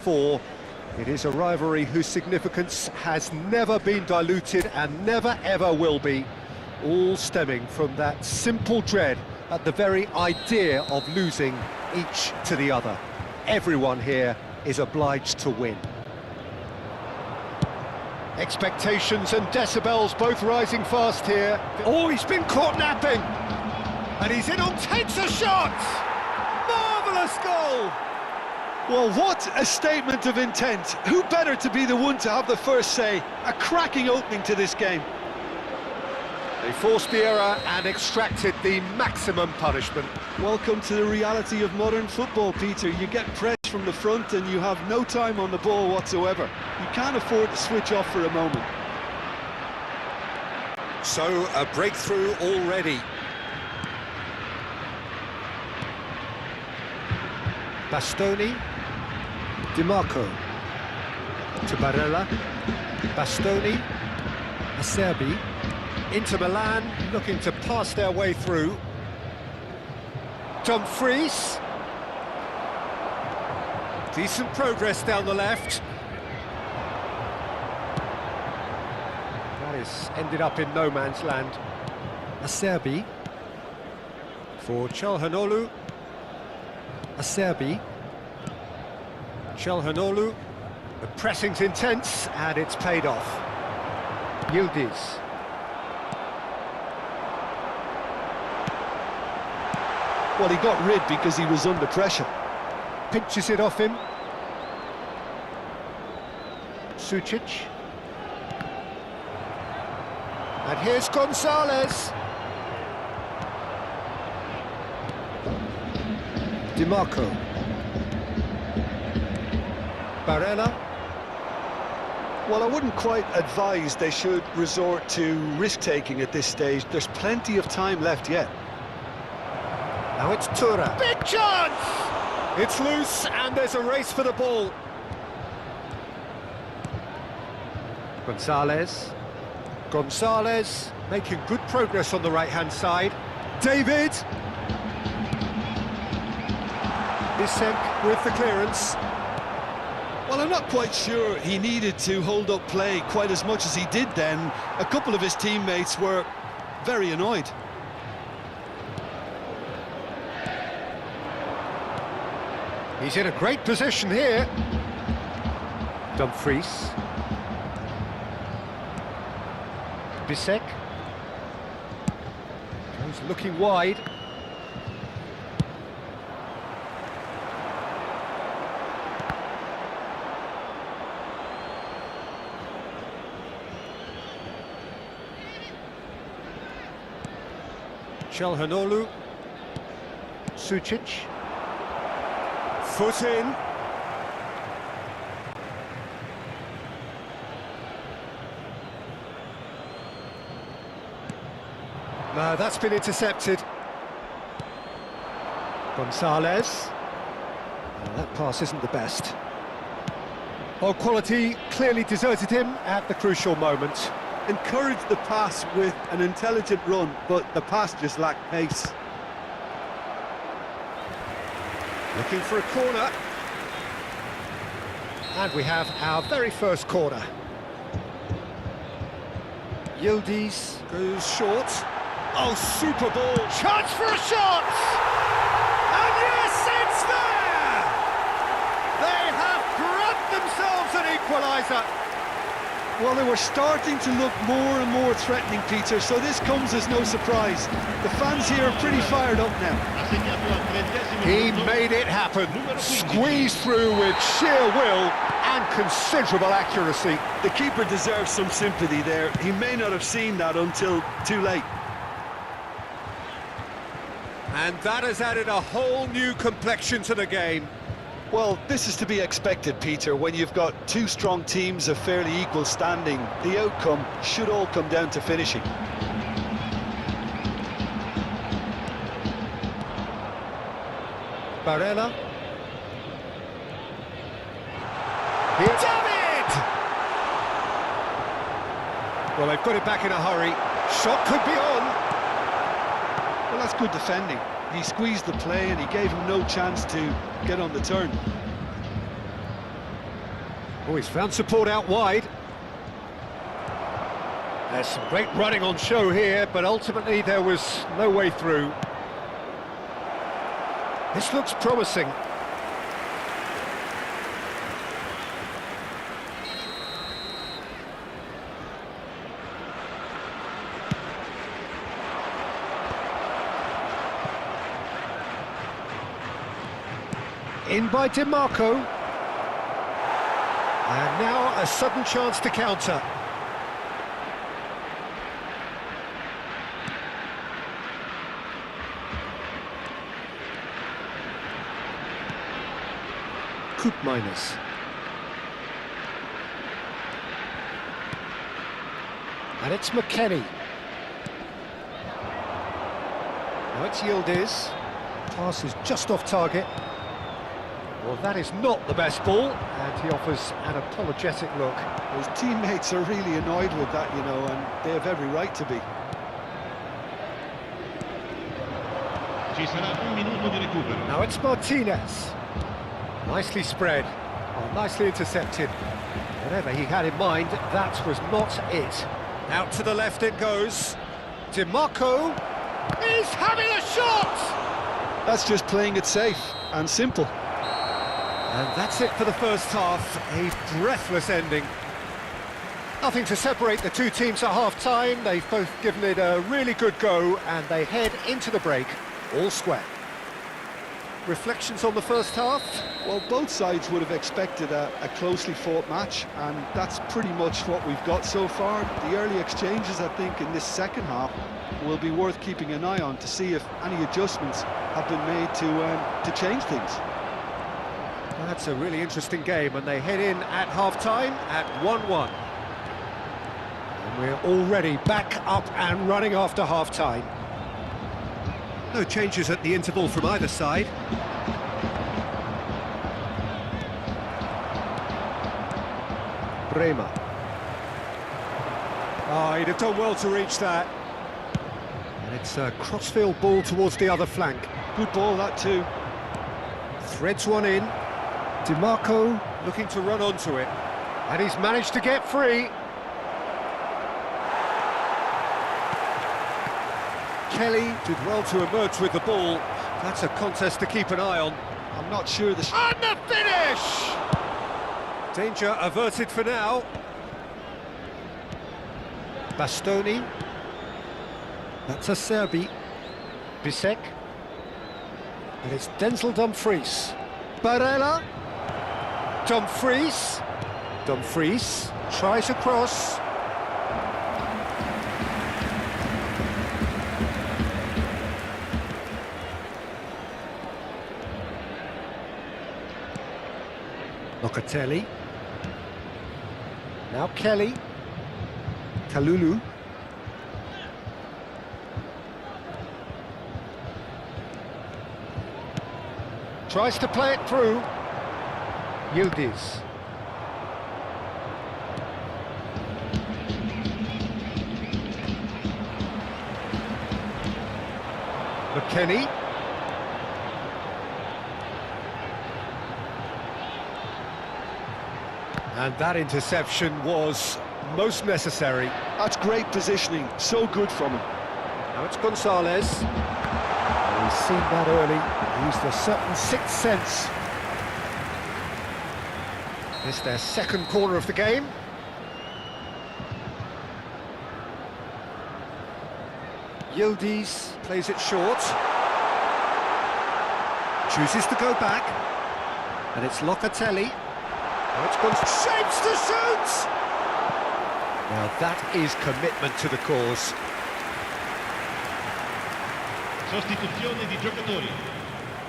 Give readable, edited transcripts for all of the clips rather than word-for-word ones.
4. It is a rivalry whose significance has never been diluted and never ever will be, all stemming from that simple dread at the very idea of losing each to the other. Everyone here is obliged to win. Expectations and decibels both rising fast here. Oh, he's been caught napping! And he's in on takes a shot! Marvellous goal! Well, what a statement of intent. Who better to be the one to have the first say? A cracking opening to this game. They forced the error and extracted the maximum punishment. Welcome to the reality of modern football, Peter. You get press from the front and you have no time on the ball whatsoever. You can't afford to switch off for a moment. So, a breakthrough already. Bastoni, Di Marco, to Barella, Bastoni, Serie, into Milan, looking to pass their way through. Dumfries. Decent progress down the left. That is ended up in no man's land. Serie, for Calhanoglu. Serie, Calhanoglu, the pressing's intense and it's paid off. Yildiz. Well, he got rid because he was under pressure. Pinches it off him. Sucic. And here's Gonzalez. Di Marco. Barella. Well, I wouldn't quite advise they should resort to risk-taking at this stage. There's plenty of time left yet. Now it's Tura. Big chance! It's loose and there's a race for the ball. Gonzalez. Gonzalez making good progress on the right-hand side. David. Bisek with the clearance. Well, I'm not quite sure he needed to hold up play quite as much as he did then. A couple of his teammates were very annoyed. He's in a great position here. Dumfries. Bisek. Goes looking wide. Calhanoglu, Sucic, foot in. No, that's been intercepted. Gonzalez. Oh, that pass isn't the best. Oh, quality clearly deserted him at the crucial moment. Encouraged the pass with an intelligent run, but the pass just lacked pace. Looking for a corner. And we have our very first corner. Yildiz goes short. Oh, super ball. Chance for a shot! And yes, it's there! They have grabbed themselves an equaliser. Well, they were starting to look more and more threatening, Peter, so this comes as no surprise. The fans here are pretty fired up now. He made it happen, squeezed through with sheer will and considerable accuracy. The keeper deserves some sympathy there. He may not have seen that until too late. And that has added a whole new complexion to the game. Well, this is to be expected, Peter. When you've got two strong teams of fairly equal standing, the outcome should all come down to finishing. Barella. Here. David! Well, they've got it back in a hurry. Shot could be on. Well, that's good defending. He squeezed the play and he gave him no chance to get on the turn. Oh, he's found support out wide. There's some great running on show here, but ultimately there was no way through. This looks promising. In by DiMarco. And now a sudden chance to counter. Minus. And it's McKennie. Now it's Yildiz. Pass is just off target. Well, that is not the best ball, and he offers an apologetic look. His teammates are really annoyed with that, you know, and they have every right to be. Now it's Martinez. Nicely spread, nicely intercepted. Whatever he had in mind, that was not it. Out to the left it goes. DiMarco is having a shot! That's just playing it safe and simple. And that's it for the first half, a breathless ending. Nothing to separate the two teams at half-time. They've both given it a really good go, and they head into the break all square. Reflections on the first half? Well, both sides would have expected a closely fought match, and that's pretty much what we've got so far. The early exchanges, I think, in this second half will be worth keeping an eye on to see if any adjustments have been made to change things. That's a really interesting game, and they head in at half-time at 1-1. And we're already back up and running after half-time. No changes at the interval from either side. Bremer. He'd have done well to reach that. And it's a crossfield ball towards the other flank. Good ball, that too. Threads one in. DiMarco looking to run onto it. And he's managed to get free. Kelly did well to emerge with the ball. That's a contest to keep an eye on. I'm not sure the... And the finish! Danger averted for now. Bastoni. That's a Serie. Bisek. And it's Denzel Dumfries. Barella. Dumfries. Dumfries tries a cross. Locatelli. Now Kelly. Kalulu. Tries to play it through. Yildiz. McKennie. And that interception was most necessary. That's great positioning, so good from him. Now it's Gonzalez. He's seen that early, used a certain sixth sense. It's their second corner of the game. Yildiz plays it short. Chooses to go back. And it's Locatelli. Now it's gone shapes to shoot! Now that is commitment to the cause. Sostituzione di giocatori.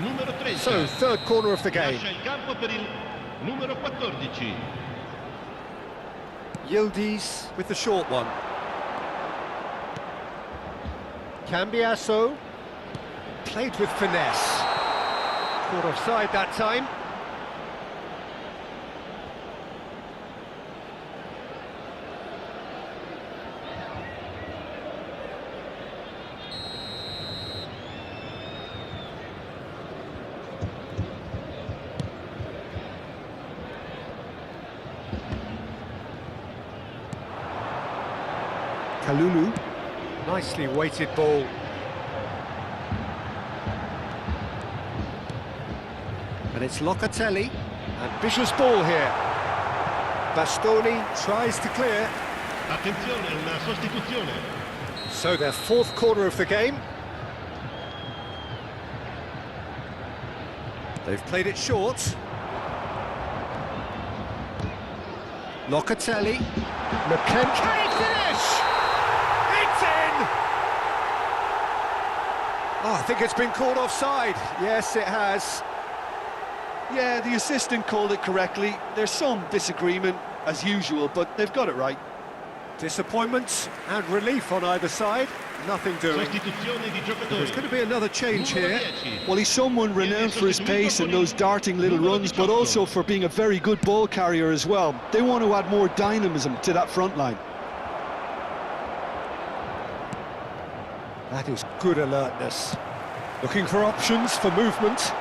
Numero 30. So, third corner of the game. Lascia il campo per il numero 14. Yildiz with the short one. Cambiasso. Played with finesse. Caught offside that time. Kalulu. Nicely weighted ball. And it's Locatelli. Ambitious ball here. Bastoni tries to clear. Attenzione, una sostituzione. So their fourth corner of the game. They've played it short. Locatelli. Can he finish? It's in! Oh, I think it's been called offside. Yes, it has. Yeah, the assistant called it correctly. There's some disagreement, as usual, but they've got it right. Disappointment and relief on either side. Nothing doing. Sostituzione di giocatori. There's going to be another change here. Well, he's someone renowned for his pace and those darting little runs, but also for being a very good ball carrier as well. They want to add more dynamism to that front line. That is good alertness. Looking for options for movement.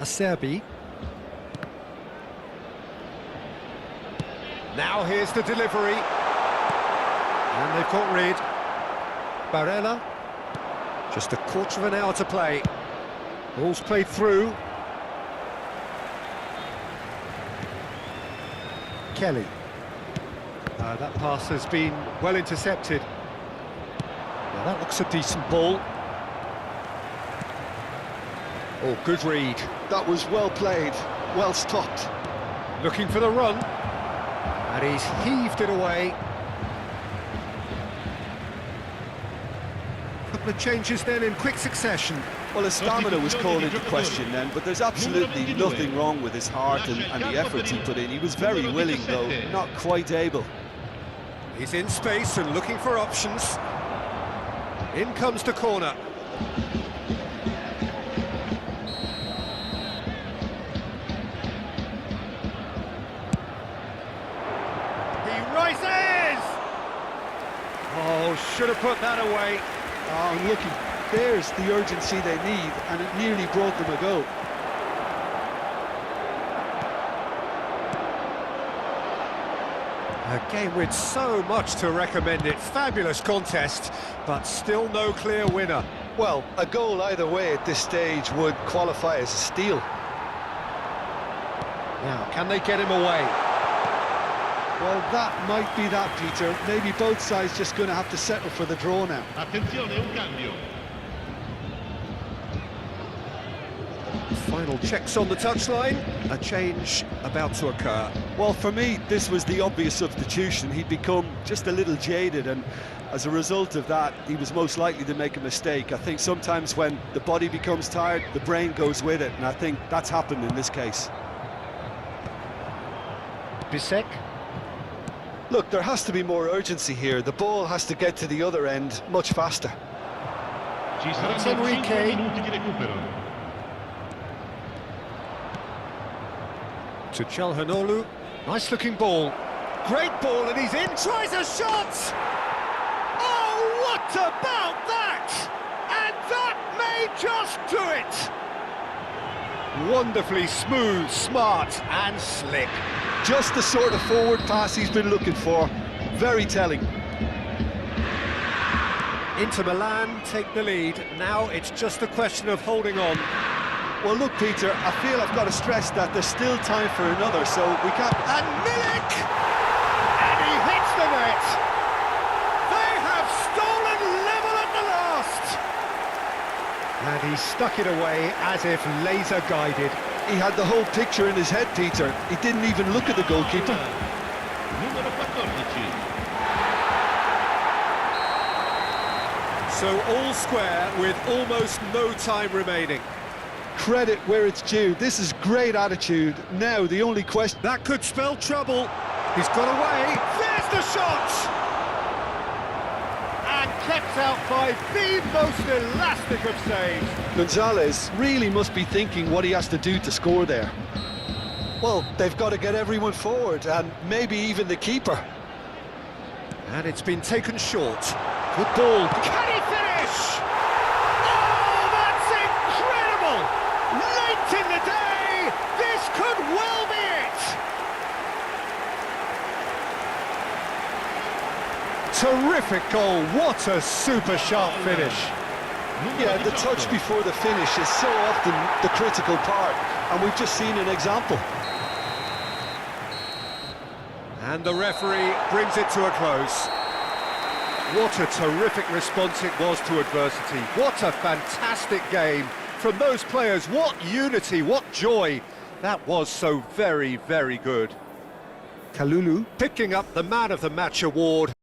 Serie. Now here's the delivery. And they've got rid. Barella. Just a quarter of an hour to play. Ball's played through. Kelly. That pass has been well intercepted. Now that looks a decent ball. Oh, good read. That was well played, well stopped. Looking for the run. And he's heaved it away. Couple of changes then in quick succession. Well, his stamina was called into question then, but there's absolutely nothing wrong with his heart and the effort he put in. He was very willing, though, not quite able. He's in space and looking for options. In comes the corner. Oh, should have put that away. Oh, and looking, there's the urgency they need, and it nearly brought them a goal. A game with so much to recommend it. Fabulous contest, but still no clear winner. Well, a goal either way at this stage would qualify as a steal. Now, can they get him away? Well, that might be that, Peter. Maybe both sides just going to have to settle for the draw now. Attenzione, un cambio. Final checks on the touchline. A change about to occur. Well, for me, this was the obvious substitution. He'd become just a little jaded, and as a result of that, he was most likely to make a mistake. I think sometimes when the body becomes tired, the brain goes with it, and I think that's happened in this case. Bisek. Look, there has to be more urgency here. The ball has to get to the other end much faster. Ci saranno 5 minuti di recupero. To Chelhanoglu. Nice looking ball. Great ball, and he's in. Tries a shot! Oh, what about that? And that may just do it! Wonderfully smooth, smart and slick. Just the sort of forward pass he's been looking for. Very telling. Inter Milan take the lead. Now it's just a question of holding on. Well, look, Peter, I feel I've got to stress that there's still time for another, so we can't... And Milik! And he hits the net! They have stolen level at the last! And he stuck it away as if laser-guided. He had the whole picture in his head, Peter. He didn't even look at the goalkeeper. Numero 14. So all square with almost no time remaining. Credit where it's due. This is great attitude. Now, the only question... That could spell trouble. He's got away. There's the shot! And kept out by the most elastic of saves. Gonzalez really must be thinking what he has to do to score there. Well, they've got to get everyone forward, and maybe even the keeper. And it's been taken short. Good ball. Can he finish? Terrific goal, what a super sharp finish. Yeah, the touch before the finish is so often the critical part, and we've just seen an example. And the referee brings it to a close. What a terrific response it was to adversity. What a fantastic game from those players. What unity, what joy. That was so very, very good. Kalulu. Picking up the Man of the Match award.